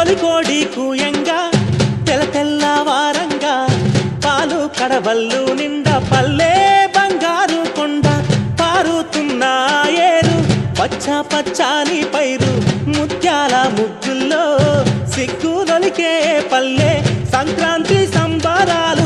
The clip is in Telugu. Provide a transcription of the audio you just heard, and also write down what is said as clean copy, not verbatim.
తొలికోడి కూయంగా తెల్లవారంగా పాలు కడవల్లు నిండా పల్లె బంగారు కొండ పారుతున్న ఏరు పచ్చ పచ్చాని పైరు ముత్యాల ముగ్గుల్లో సిగ్గులొలికే పల్లె సంక్రాంతి సంబరాలు